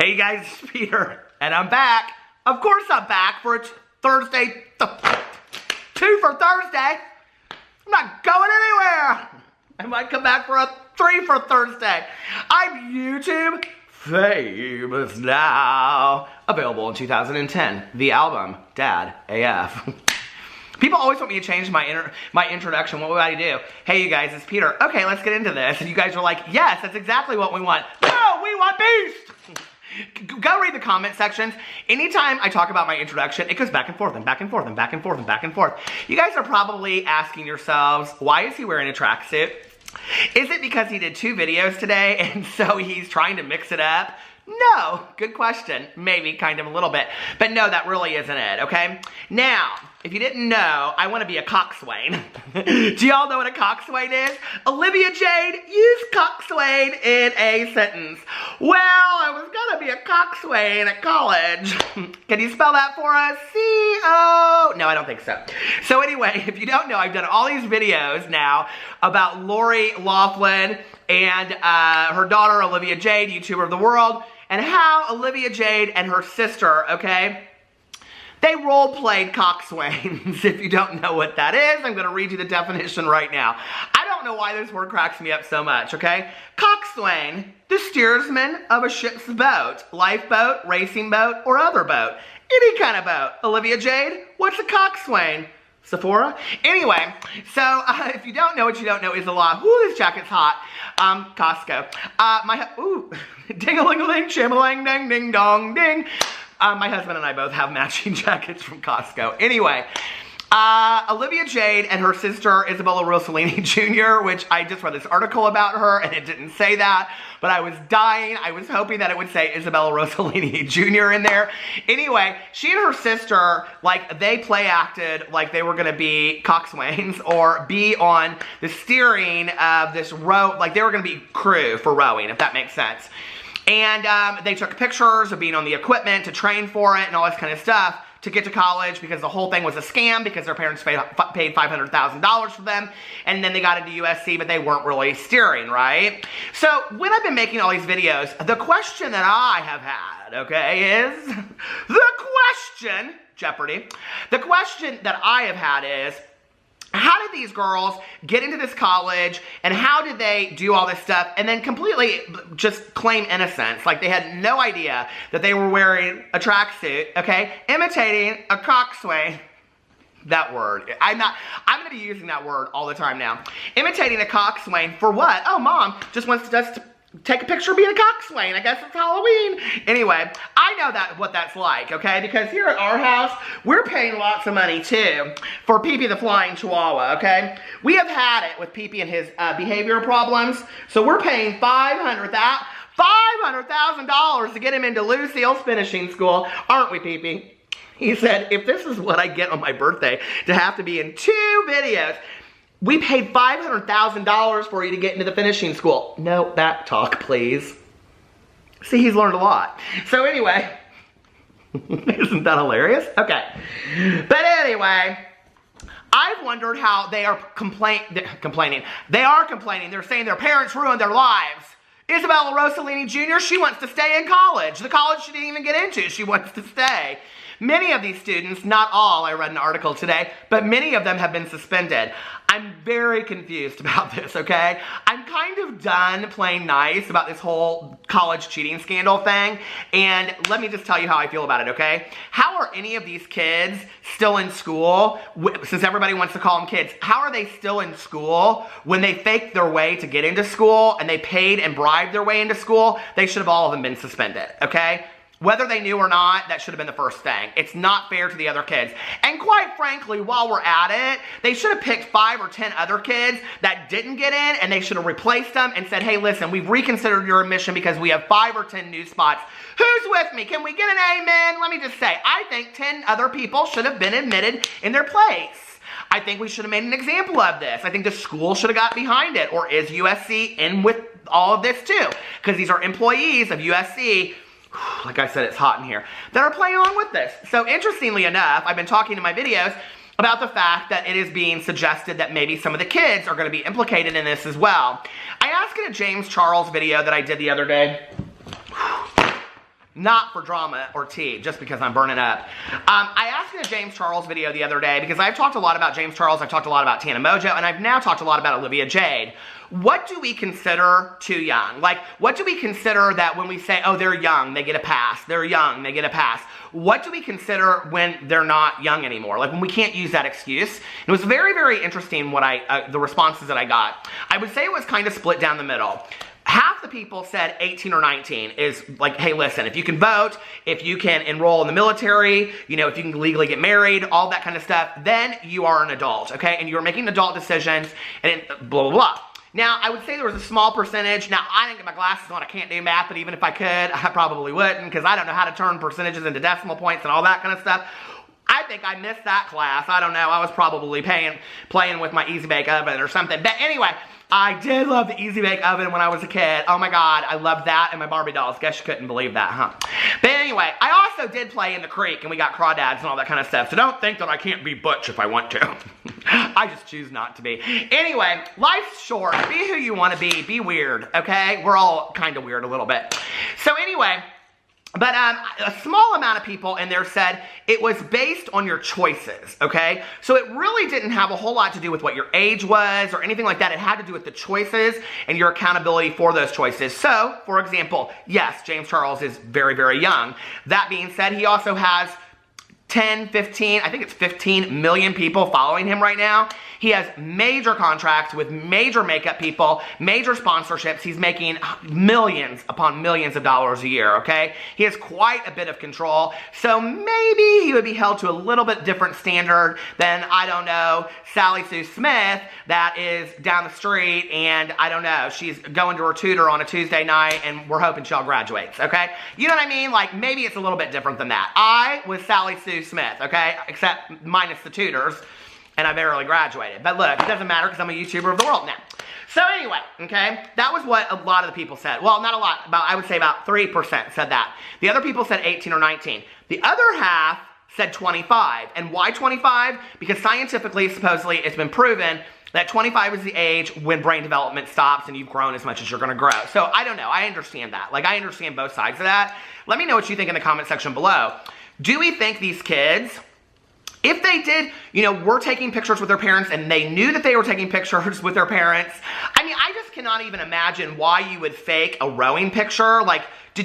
Hey guys, it's Peter, and I'm back. Of course I'm back for Thursday, 2 for Thursday. I'm not going anywhere. I might come back for a 3 for Thursday. I'm YouTube famous now. Available in 2010, the album, Dad AF. People always want me to change my introduction. What would I do? Hey, you guys, it's Peter. Okay, let's get into this. And you guys are like, yes, that's exactly what we want. No, we want beast. Go read the comment sections. Anytime I talk about my introduction, it goes back and forth and back and forth and back and forth and back and forth. You guys are probably asking yourselves, why is he wearing a tracksuit? Is it because he did 2 videos today and so he's trying to mix it up? No, good question. Maybe kind of a little bit. But no, that really isn't it, okay? Now, if you didn't know, I want to be a coxswain. Do y'all know what a coxswain is? Olivia Jade used coxswain in a sentence. Well, I was going to be a coxswain at college. Can you spell that for us? C-O... No, I don't think so. So anyway, if you don't know, I've done all these videos now about Lori Loughlin and her daughter, Olivia Jade, YouTuber of the world, and how Olivia Jade and her sister, okay, they role-played coxswains. If you don't know what that is, I'm going to read you the definition right now. I don't know why this word cracks me up so much, okay? Coxswain, the steersman of a ship's boat, lifeboat, racing boat, or other boat. Any kind of boat. Olivia Jade, what's a coxswain? Sephora? Anyway, so if you don't know what you don't know is a lot. Ooh, this jacket's hot. Costco. Ooh, ding-a-ling-a-ling, sham-a-lang, ding, ding, dong, ding. My husband and I both have matching jackets from Costco. Anyway, Olivia Jade and her sister, Isabella Rossellini Jr., which I just read this article about her, and it didn't say that, but I was dying. I was hoping that it would say Isabella Rossellini Jr. in there. Anyway, she and her sister, like, they play acted like they were going to be coxswains or be on the steering of this row, like they were going to be crew for rowing, if that makes sense. And they took pictures of being on the equipment to train for it and all this kind of stuff to get to college because the whole thing was a scam because their parents paid $500,000 for them. And then they got into USC, but they weren't really steering, right? So when I've been making all these videos, the question that I have had, okay, is the question, Jeopardy, the question that I have had is, how did these girls get into this college, and how did they do all this stuff, and then completely just claim innocence? Like they had no idea that they were wearing a tracksuit, okay? Imitating a coxswain. That word. I'm going to be using that word all the time now. Imitating a coxswain for what? Oh, Mom just wants us to take a picture of being a coxswain. I guess it's Halloween. Anyway, I know what that's like, okay? Because here at our house, we're paying lots of money, too, for Pee-Pee the Flying Chihuahua, okay? We have had it with Pee-Pee and his behavioral problems, so we're paying $500,000 to get him into Lucille's finishing school, aren't we, Pee-Pee? He said, if this is what I get on my birthday, to have to be in 2 videos, we paid $500,000 for you to get into the finishing school. No, back talk, please. See, he's learned a lot. So anyway, isn't that hilarious? Okay. But anyway, I've wondered how they are complaining. They are complaining. They're saying their parents ruined their lives. Isabella Rossellini Jr., she wants to stay in college. The college she didn't even get into, she wants to stay. Many of these students, not all, I read an article today, but many of them have been suspended. I'm very confused about this, okay? I'm kind of done playing nice about this whole college cheating scandal thing, and let me just tell you how I feel about it, okay? How are any of these kids still in school, since everybody wants to call them kids, how are they still in school when they faked their way to get into school and they paid and bribed their way into school? They should have all of them been suspended, okay? Whether they knew or not, that should have been the first thing. It's not fair to the other kids. And quite frankly, while we're at it, they should have picked 5 or 10 other kids that didn't get in, and they should have replaced them and said, hey, listen, we've reconsidered your admission because we have 5 or 10 new spots. Who's with me? Can we get an amen? Let me just say, I think 10 other people should have been admitted in their place. I think we should have made an example of this. I think the school should have got behind it. Or is USC in with all of this too? Because these are employees of USC. Like I said, it's hot in here, that are playing along with this. So interestingly enough, I've been talking in my videos about the fact that it is being suggested that maybe some of the kids are going to be implicated in this as well. I asked in a James Charles video that I did the other day, not for drama or tea, just because I'm burning up. I asked in a James Charles video the other day, because I've talked a lot about James Charles, I've talked a lot about Tana Mojo, and I've now talked a lot about Olivia Jade. What do we consider too young? Like, what do we consider that when we say, oh, they're young, they get a pass, they're young, they get a pass? What do we consider when they're not young anymore? Like, when we can't use that excuse? It was very, very interesting what the responses that I got. I would say it was kind of split down the middle. Half the people said 18 or 19 is like, hey, listen, if you can vote, if you can enroll in the military, you know, if you can legally get married, all that kind of stuff, then you are an adult, okay? And you're making adult decisions and blah, blah, blah. Now, I would say there was a small percentage. Now, I didn't get my glasses on. I can't do math, but even if I could, I probably wouldn't, because I don't know how to turn percentages into decimal points and all that kind of stuff. I think I missed that class. I don't know. I was probably playing with my Easy Bake Oven or something. But anyway, I did love the Easy Bake Oven when I was a kid. Oh my God, I loved that and my Barbie dolls. Guess you couldn't believe that, huh? But anyway, I also did play in the creek and we got crawdads and all that kind of stuff. So don't think that I can't be butch if I want to. I just choose not to be. Anyway, life's short. Be who you want to be. Be weird, okay? We're all kind of weird a little bit. So anyway, but a small amount of people in there said it was based on your choices, okay? So it really didn't have a whole lot to do with what your age was or anything like that. It had to do with the choices and your accountability for those choices. So, for example, yes, James Charles is very, very young. That being said, he also has 10, 15, I think it's 15 million people following him right now. He has major contracts with major makeup people, major sponsorships. He's making millions upon millions of dollars a year, okay? He has quite a bit of control. So maybe he would be held to a little bit different standard than, I don't know, Sally Sue Smith that is down the street and, I don't know, she's going to her tutor on a Tuesday night and we're hoping she all graduates, okay? You know what I mean? Like, maybe it's a little bit different than that. I was Sally Sue Smith, okay? Except minus the tutors, and I barely graduated. But look, it doesn't matter because I'm a YouTuber of the world now. So anyway, okay, that was what a lot of the people said. Well, not a lot, I would say about 3% said that. The other people said 18 or 19. The other half said 25. And why 25? Because scientifically, supposedly, it's been proven that 25 is the age when brain development stops and you've grown as much as you're going to grow. So I don't know. I understand that. Like, I understand both sides of that. Let me know what you think in the comment section below. Do we think these kids, if they did, you know, were taking pictures with their parents and they knew that they were taking pictures with their parents, I mean, I just cannot even imagine why you would fake a rowing picture. Like,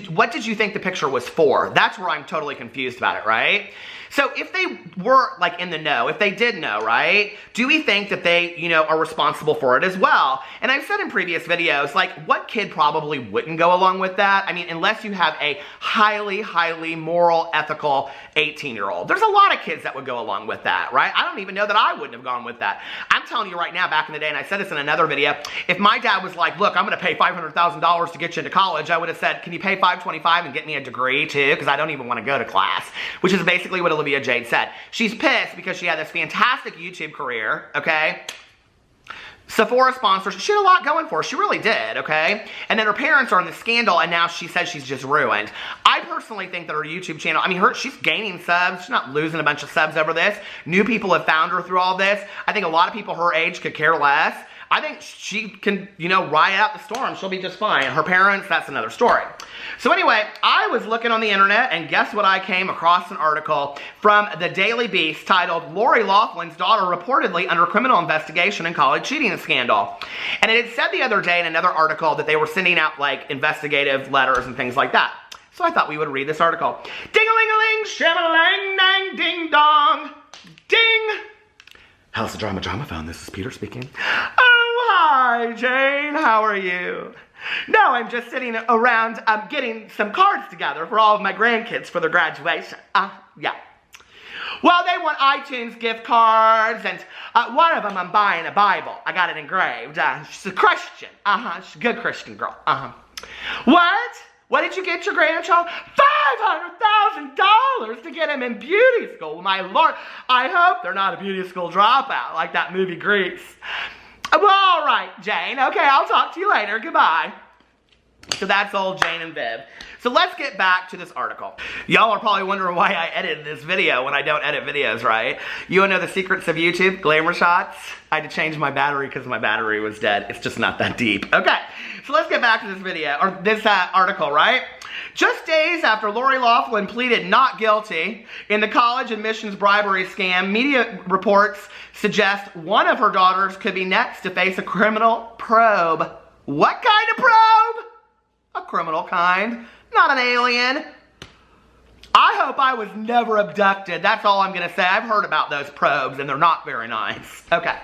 what did you think the picture was for? That's where I'm totally confused about it, right? So if they were, like, in the know, if they did know, right, do we think that they, you know, are responsible for it as well? And I've said in previous videos, like, what kid probably wouldn't go along with that? I mean, unless you have a highly, highly moral, ethical 18-year-old. There's a lot of kids that would go along with that, right? I don't even know that I wouldn't have gone with that. I'm telling you right now, back in the day, and I said this in another video, if my dad was like, look, I'm going to pay $500,000 to get you into college, I would have said, can you pay $525 and get me a degree too? Because I don't even want to go to class, which is basically what Olivia Jade said. She's pissed because she had this fantastic YouTube career, okay? Sephora sponsorship. She had a lot going for her. She really did, okay? And then her parents are in the scandal, and now she says she's just ruined. I personally think that her YouTube channel, I mean, she's gaining subs. She's not losing a bunch of subs over this. New people have found her through all this. I think a lot of people her age could care less. I think she can, you know, ride out the storm. She'll be just fine. Her parents, that's another story. So anyway, I was looking on the internet, and guess what? I came across an article from the Daily Beast titled, Lori Loughlin's daughter reportedly under criminal investigation in college cheating scandal. And it had said the other day in another article that they were sending out, like, investigative letters and things like that. So I thought we would read this article. Ding-a-ling-a-ling, sham-a-lang-dang, ding-dong, ding! How's the drama phone? This is Peter speaking. Oh, hi, Jane. How are you? No, I'm just sitting around getting some cards together for all of my grandkids for their graduation. Yeah. Well, they want iTunes gift cards, and one of them I'm buying a Bible. I got it engraved. She's a Christian. She's a good Christian girl. What? What did you get your grandchild? $500,000 to get him in beauty school. My Lord, I hope they're not a beauty school dropout like that movie Grease. Well, all right, Jane. Okay, I'll talk to you later. Goodbye. So that's old Jane and Viv. So let's get back to this article. Y'all are probably wondering why I edited this video when I don't edit videos, right? You wanna know the secrets of YouTube? Glamour shots? I had to change my battery because my battery was dead. It's just not that deep. Okay, so let's get back to this video, or this article, right? Just days after Lori Loughlin pleaded not guilty in the college admissions bribery scam, media reports suggest one of her daughters could be next to face a criminal probe. What kind of probe? A criminal kind, not an alien. I hope I was never abducted. That's all I'm gonna say. I've heard about those probes and they're not very nice. Okay.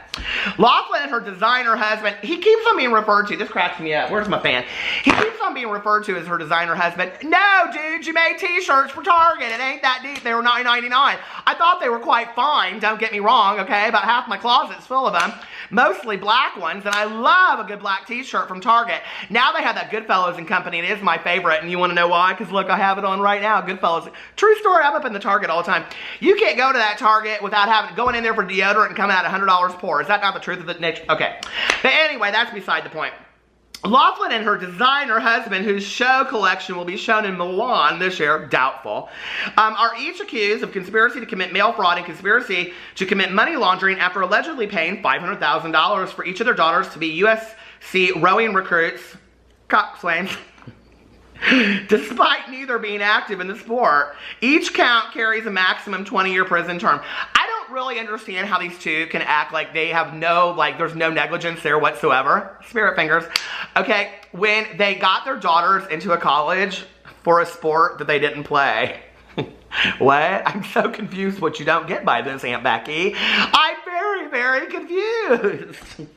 Loughlin and her designer husband, he keeps on being referred to, this cracks me up. Where's my fan? He keeps on being referred to as her designer husband. No, dude, you made t-shirts for Target. It ain't that deep. They were $9.99. I thought they were quite fine. Don't get me wrong, okay? About half my closet's full of them. Mostly black ones, and I love a good black t-shirt from Target. Now they have that Goodfellas and Company. It is my favorite, and you want to know why? Because look, I have it on right now, Goodfellas. True story, I'm up in the Target all the time. You can't go to that Target without going in there for deodorant and coming out $100 poor. Is that not the truth of the nature? Okay. But anyway, that's beside the point. Loughlin and her designer husband, whose show collection will be shown in Milan this year, doubtful, are each accused of conspiracy to commit mail fraud and conspiracy to commit money laundering after allegedly paying $500,000 for each of their daughters to be USC rowing recruits, coxswains, despite neither being active in the sport. Each count carries a maximum 20-year prison term. I don't really understand how these two can act like they have there's no negligence there whatsoever. Spirit fingers. Okay, when they got their daughters into a college for a sport that they didn't play. What? I'm so confused what you don't get by this, Aunt Becky. I'm very, very confused.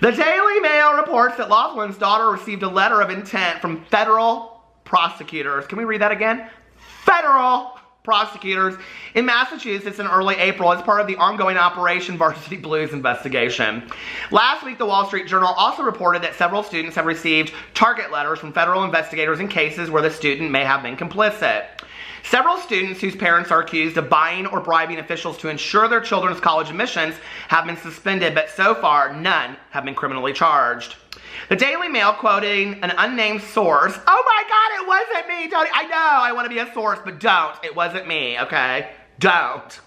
The Daily Mail reports that Loughlin's daughter received a letter of intent from federal prosecutors. Can we read that again? Federal prosecutors in Massachusetts in early April as part of the ongoing Operation Varsity Blues investigation. Last week, the Wall Street Journal also reported that several students have received target letters from federal investigators in cases where the student may have been complicit. Several students whose parents are accused of buying or bribing officials to ensure their children's college admissions have been suspended, but so far, none have been criminally charged. The Daily Mail, quoting an unnamed source, oh my God, it wasn't me, Tony. I know I want to be a source, but don't. It wasn't me, okay? Don't.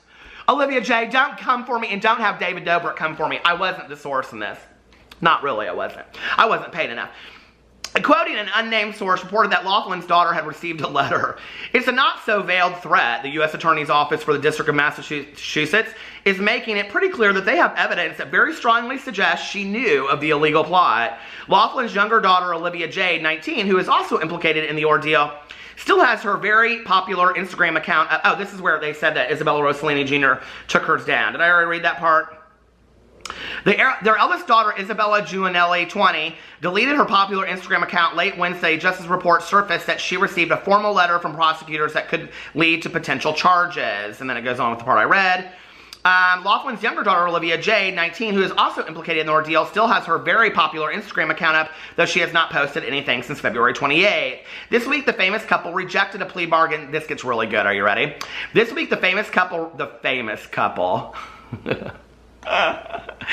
Olivia Jade, don't come for me, and don't have David Dobrik come for me. I wasn't the source in this. Not really, I wasn't. I wasn't paid enough. Quoting an unnamed source, reported that Loughlin's daughter had received a letter. It's a not-so-veiled threat. The U.S. Attorney's Office for the District of Massachusetts is making it pretty clear that they have evidence that very strongly suggests she knew of the illegal plot. Loughlin's younger daughter, Olivia Jade, 19, who is also implicated in the ordeal, still has her very popular Instagram account. Oh, this is where they said that Isabella Rossellini Jr. took hers down. Did I already read that part? Their eldest daughter, Isabella Giulianelli, 20, deleted her popular Instagram account late Wednesday just as reports surfaced that she received a formal letter from prosecutors that could lead to potential charges. And then it goes on with the part I read. Loughlin's younger daughter, Olivia Jade, 19, who is also implicated in the ordeal, still has her very popular Instagram account up, though she has not posted anything since February 28th. This week, the famous couple rejected a plea bargain. This gets really good. Are you ready? This week, the famous couple...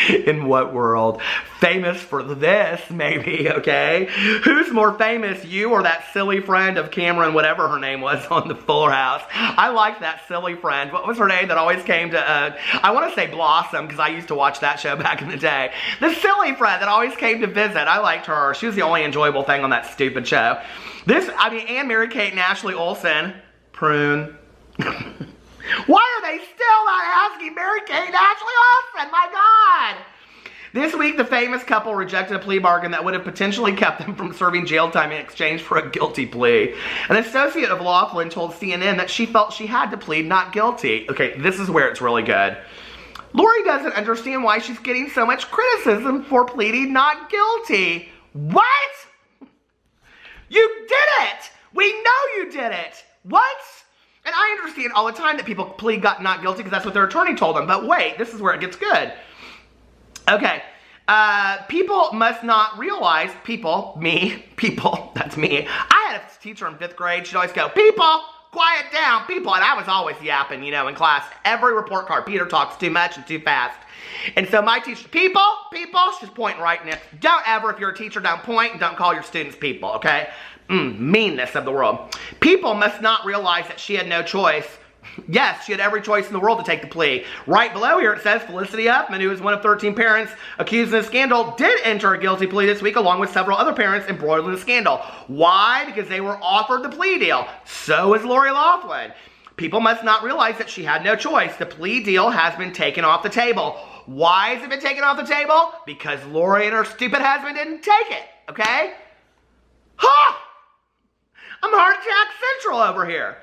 In what world? Famous for this, maybe, okay? Who's more famous, you or that silly friend of Cameron, whatever her name was on the Fuller House? I liked that silly friend. What was her name that always came to, I want to say Blossom, because I used to watch that show back in the day. The silly friend that always came to visit. I liked her. She was the only enjoyable thing on that stupid show. And Mary-Kate and Ashley Olsen. Prune. Why are they still not asking Mary-Kate and Ashley Olsen? My God! This week, the famous couple rejected a plea bargain that would have potentially kept them from serving jail time in exchange for a guilty plea. An associate of Loughlin told CNN that she felt she had to plead not guilty. Okay, this is where it's really good. Lori doesn't understand why she's getting so much criticism for pleading not guilty. What? You did it! We know you did it! What? And I understand all the time that people plead not guilty because that's what their attorney told them. But wait, this is where it gets good. Okay. People must not realize, that's me. I had a teacher in 5th grade, she'd always go, people, quiet down, people. And I was always yapping, in class. Every report card, Peter talks too much and too fast. And so my teacher, people, she's pointing right next. Don't ever, if you're a teacher, don't point and don't call your students people, okay? Meanness of the world. People must not realize that she had no choice. Yes, she had every choice in the world to take the plea. Right below here it says Felicity Huffman, who is one of 13 parents accused in the scandal, did enter a guilty plea this week along with several other parents embroiled in the scandal. Why? Because they were offered the plea deal. So is Lori Loughlin. People must not realize that she had no choice. The plea deal has been taken off the table. Why has it been taken off the table? Because Lori and her stupid husband didn't take it, okay? Ha! I'm heart attack central over here.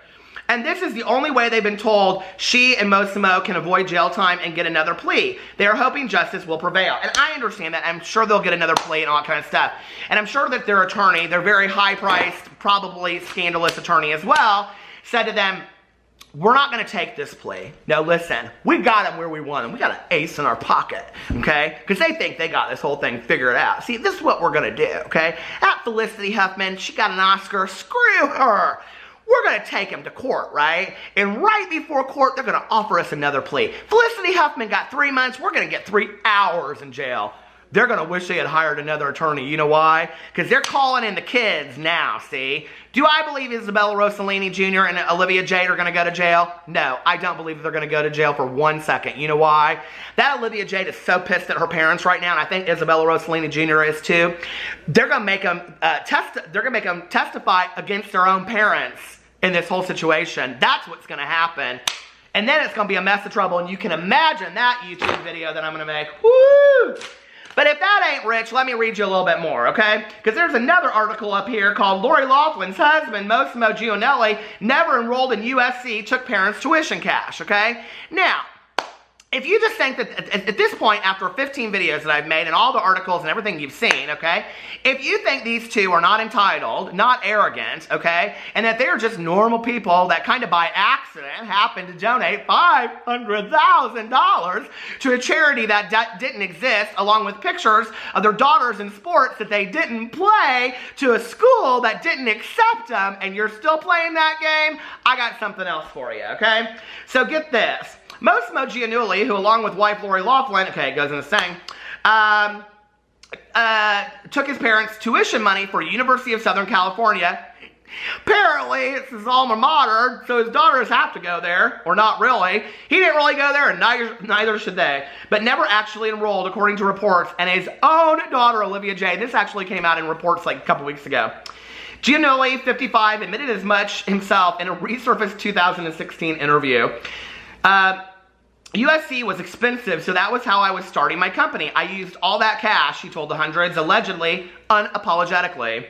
And this is the only way they've been told she and Mo can avoid jail time and get another plea. They are hoping justice will prevail. And I understand that. I'm sure they'll get another plea and all that kind of stuff. And I'm sure that their attorney, their very high-priced, probably scandalous attorney as well, said to them, we're not going to take this plea. No, listen, we got him where we want him. We got an ace in our pocket, okay? Because they think they got this whole thing figured out. See, this is what we're going to do, okay? That Felicity Huffman, she got an Oscar. Screw her. We're going to take him to court, right? And right before court, they're going to offer us another plea. Felicity Huffman got 3 months. We're going to get 3 hours in jail. They're going to wish they had hired another attorney. You know why? Because they're calling in the kids now, see? Do I believe Isabella Rossellini Jr. and Olivia Jade are going to go to jail? No, I don't believe they're going to go to jail for 1 second. You know why? That Olivia Jade is so pissed at her parents right now, and I think Isabella Rossellini Jr. is too. They're going to make them testify against their own parents in this whole situation. That's what's going to happen. And then it's going to be a mess of trouble, and you can imagine that YouTube video that I'm going to make. Woo! But if that ain't rich, let me read you a little bit more, okay? Because there's another article up here called Lori Loughlin's husband, Massimo Gianelli, never enrolled in USC, took parents' tuition cash, okay? Now, if you just think that at this point, after 15 videos that I've made and all the articles and everything you've seen, okay, if you think these two are not entitled, not arrogant, okay, and that they're just normal people that kind of by accident happen to donate $500,000 to a charity that didn't exist, along with pictures of their daughters in sports that they didn't play, to a school that didn't accept them, and you're still playing that game, I got something else for you, okay? So get this. Massimo Gianelli, who along with wife Lori Loughlin, okay, it goes into saying, took his parents' tuition money for University of Southern California. Apparently, it's his alma mater, so his daughters have to go there, or not really. He didn't really go there, and neither should they, but never actually enrolled, according to reports, and his own daughter, Olivia Jade. This actually came out in reports like a couple weeks ago. Gianelli, 55, admitted as much himself in a resurfaced 2016 interview. USC was expensive, so that was how I was starting my company. I used all that cash, he told the hundreds, allegedly, unapologetically.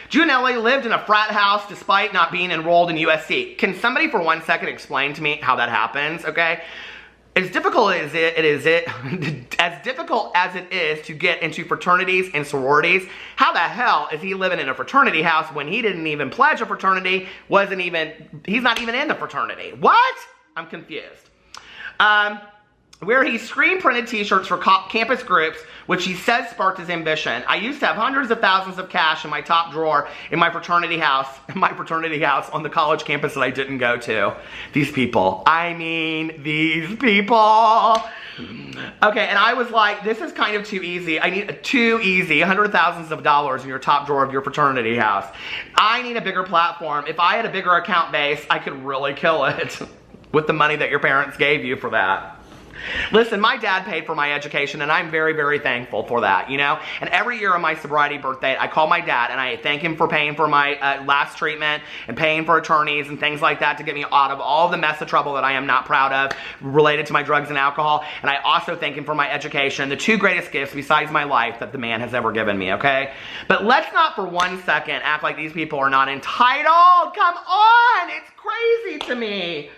Gianelli lived in a frat house despite not being enrolled in USC. Can somebody for 1 second explain to me how that happens, okay? As difficult as it is to get into fraternities and sororities, how the hell is he living in a fraternity house when he didn't even pledge a fraternity, he's not even in the fraternity? What? I'm confused. Where he screen printed t-shirts for campus groups, which he says sparked his ambition. I used to have hundreds of thousands of cash in my top drawer in my fraternity house on the college campus that I didn't go to. These people. I mean, these people. Okay, and I was like, this is kind of too easy. I need too easy, hundreds of thousands of dollars in your top drawer of your fraternity house. I need a bigger platform. If I had a bigger account base, I could really kill it with the money that your parents gave you for that. Listen, my dad paid for my education, and I'm very, very thankful for that, you know? And every year on my sobriety birthday, I call my dad, and I thank him for paying for my last treatment and paying for attorneys and things like that to get me out of all the mess of trouble that I am not proud of related to my drugs and alcohol. And I also thank him for my education, the two greatest gifts besides my life that the man has ever given me, okay? But let's not for 1 second act like these people are not entitled. Come on! It's crazy to me.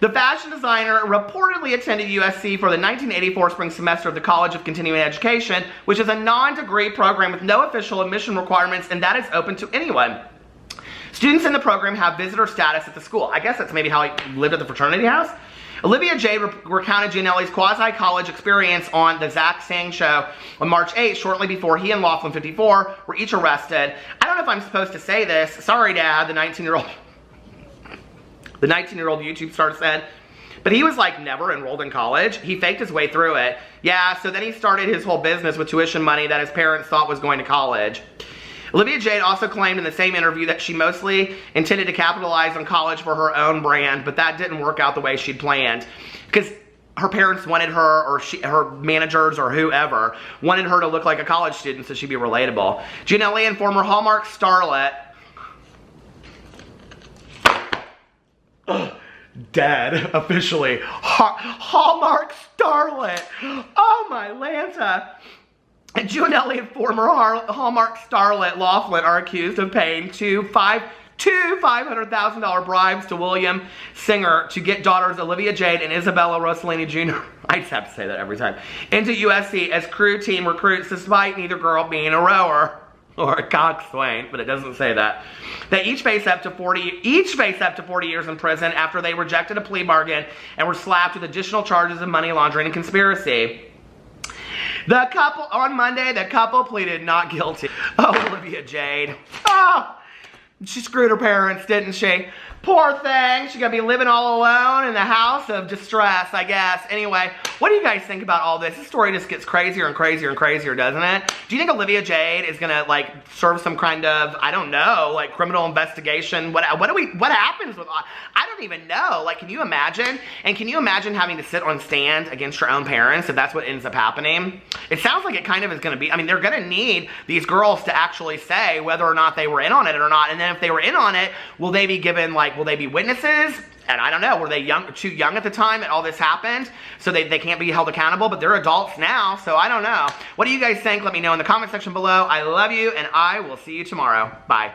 The fashion designer reportedly attended USC for the 1984 spring semester of the College of Continuing Education, which is a non-degree program with no official admission requirements, and that is open to anyone. Students in the program have visitor status at the school. I guess that's maybe how he lived at the fraternity house. Olivia Jade recounted Gianelli's quasi-college experience on the Zach Sang Show on March 8th, shortly before he and Laughlin 54 were each arrested. I don't know if I'm supposed to say this. Sorry, Dad, the 19-year-old YouTube star said. But he was like never enrolled in college. He faked his way through it. Yeah, so then he started his whole business with tuition money that his parents thought was going to college. Olivia Jade also claimed in the same interview that she mostly intended to capitalize on college for her own brand, but that didn't work out the way she'd planned. Because her parents wanted her, or her managers or whoever, wanted her to look like a college student so she'd be relatable. Gianelli and former Hallmark starlet... Dead, officially. Hallmark starlet. Oh my Lanta. And Gianelli and former Hallmark starlet Laughlin are accused of paying two $500,000 bribes to William Singer to get daughters Olivia Jade and Isabella Rossellini Jr. I just have to say that every time. Into USC as crew team recruits, despite neither girl being a rower or a coxswain, but it doesn't say that. They each face up to 40 years in prison after they rejected a plea bargain and were slapped with additional charges of money laundering and conspiracy. On Monday, the couple pleaded not guilty. Oh, Olivia Jade. Oh, she screwed her parents, didn't she? Poor thing. She's gonna be living all alone in the house of distress, I guess. Anyway, what do you guys think about all this? This story just gets crazier and crazier and crazier, doesn't it? Do you think Olivia Jade is gonna like serve some kind of, I don't know, like criminal investigation? What happens with, I don't even know. Like, can you imagine? And can you imagine having to sit on stand against your own parents if that's what ends up happening? It sounds like it kind of is gonna be, I mean, they're gonna need these girls to actually say whether or not they were in on it or not. And then if they were in on it, will they be given like, will they be witnesses? And I don't know, were they too young at the time that all this happened? So they can't be held accountable, but they're adults now, so I don't know. What do you guys think? Let me know in the comment section below. I love you, and I will see you tomorrow. Bye.